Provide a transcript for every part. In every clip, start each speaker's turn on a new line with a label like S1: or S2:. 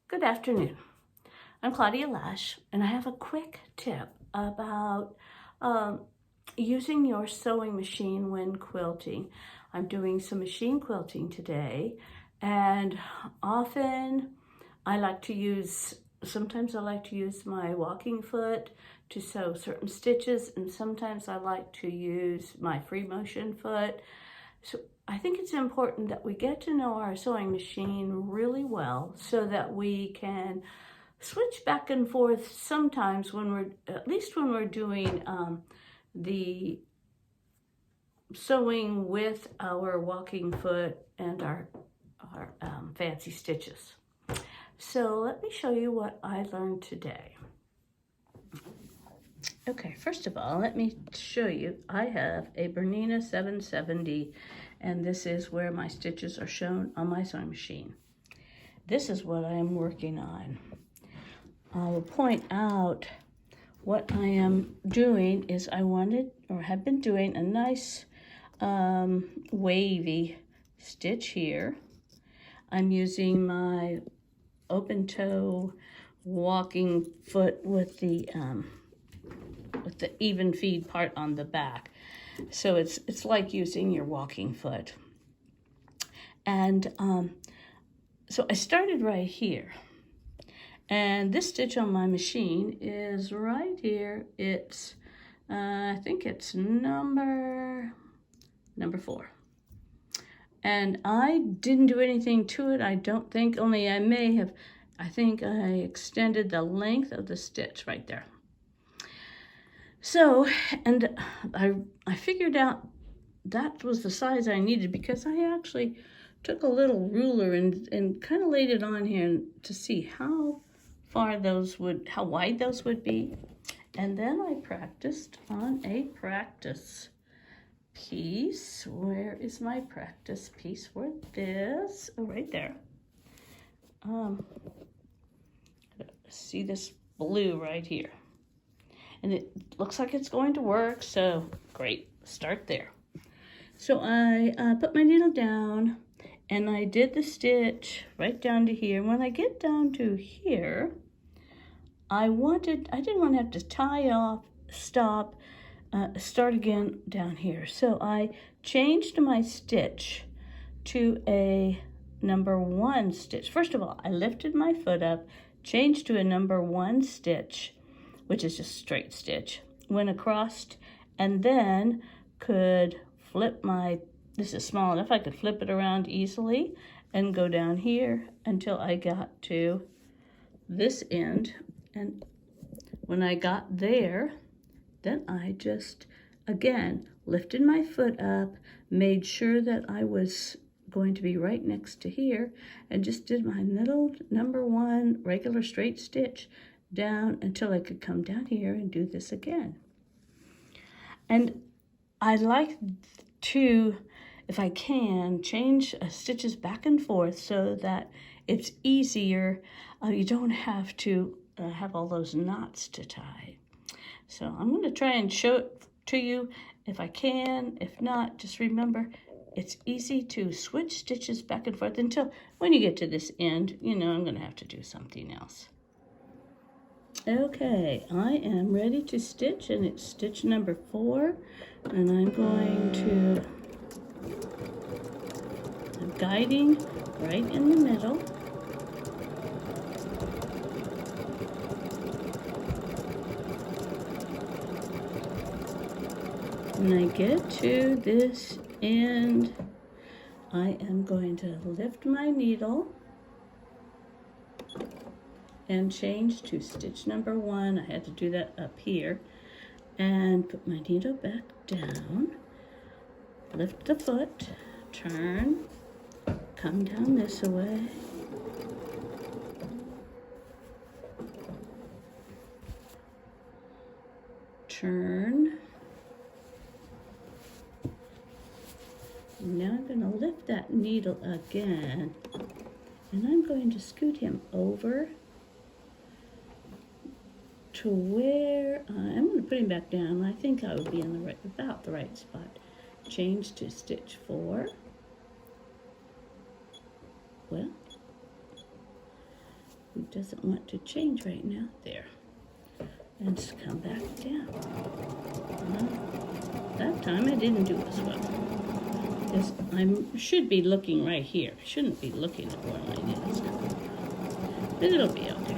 S1: Good afternoon. I'm Claudia Lash, and I have a quick tip about using your sewing machine when quilting. I'm doing some machine quilting today, and often sometimes I like to use my walking foot to sew certain stitches, and sometimes I like to use my free motion foot. So I think it's important that we get to know our sewing machine really well so that we can switch back and forth sometimes at least when we're doing the sewing with our walking foot and our fancy stitches. So let me show you what I learned today. Okay, first of all, let me show you, I have a Bernina 770, and this is where my stitches are shown on my sewing machine. This is what I am working on. I will point out what I am doing is I have been doing a nice wavy stitch here. I'm using my open toe walking foot with the even feed part on the back. So it's like using your walking foot. And so I started right here. And this stitch on my machine is right here. It's, I think it's number 4. And I didn't do anything to it, I don't think, only I think I extended the length of the stitch right there. So, and I figured out that was the size I needed because I actually took a little ruler and kind of laid it on here to see how wide those would be. And then I practiced on a practice piece. Where is my practice piece for this? Oh, right there. See this blue right here. And it looks like it's going to work, so great, start there. So I put my needle down and I did the stitch right down to here. When I get down to here, I didn't want to have to tie off, stop, start again down here. So I changed my stitch to a number 1 stitch. First of all, I lifted my foot up, changed to a number 1 stitch, which is just straight stitch, went across, and then could flip this is small enough, I could flip it around easily and go down here until I got to this end. And when I got there, then I just, again, lifted my foot up, made sure that I was going to be right next to here, and just did my little number 1 regular straight stitch down until I could come down here and do this again. And I like to, if I can, change stitches back and forth so that it's easier. You don't have to have all those knots to tie. So I'm going to try and show it to you if I can. If not, just remember, it's easy to switch stitches back and forth until when you get to this end, I'm going to have to do something else. Okay, I am ready to stitch, and it's stitch number 4, and I'm guiding right in the middle. When I get to this end, I am going to lift my needle and change to stitch number 1. I had to do that up here. And put my needle back down, lift the foot, turn, come down this way, turn. Now I'm going to lift that needle again, and I'm going to scoot him over to where I'm going to put him back down. I think I would be in about the right spot. Change to stitch 4. Well, It doesn't want to change right now. There. And just come back down. Well, that time I didn't do as well. Because I should be looking right here. I shouldn't be looking at where my needles go. But it'll be okay.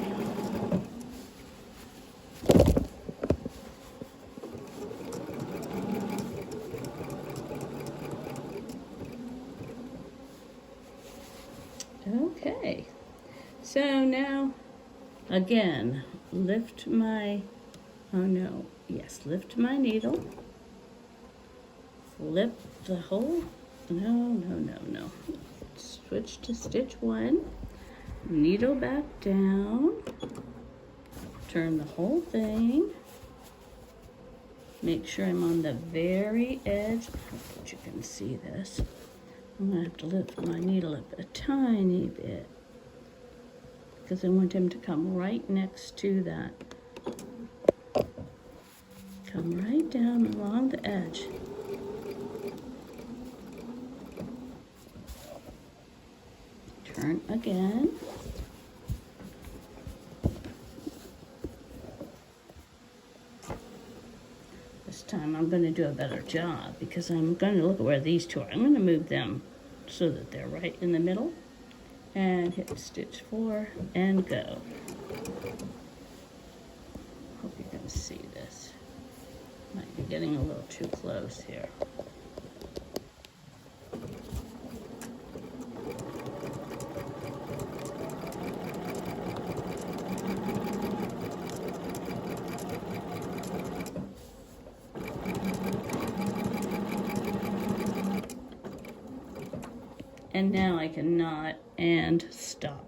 S1: Okay, so now, again, lift my needle, flip the whole, no. Switch to stitch 1, needle back down, turn the whole thing, make sure I'm on the very edge. I hope that you can see this. I'm going to have to lift my needle up a tiny bit because I want him to come right next to that. Come right down along the edge. Turn again. This time I'm going to do a better job because I'm going to look at where these two are. I'm going to move them so that they're right in the middle and hit stitch 4 and go. Hope you can see this. Might be getting a little too close here. And now I can knot and stop.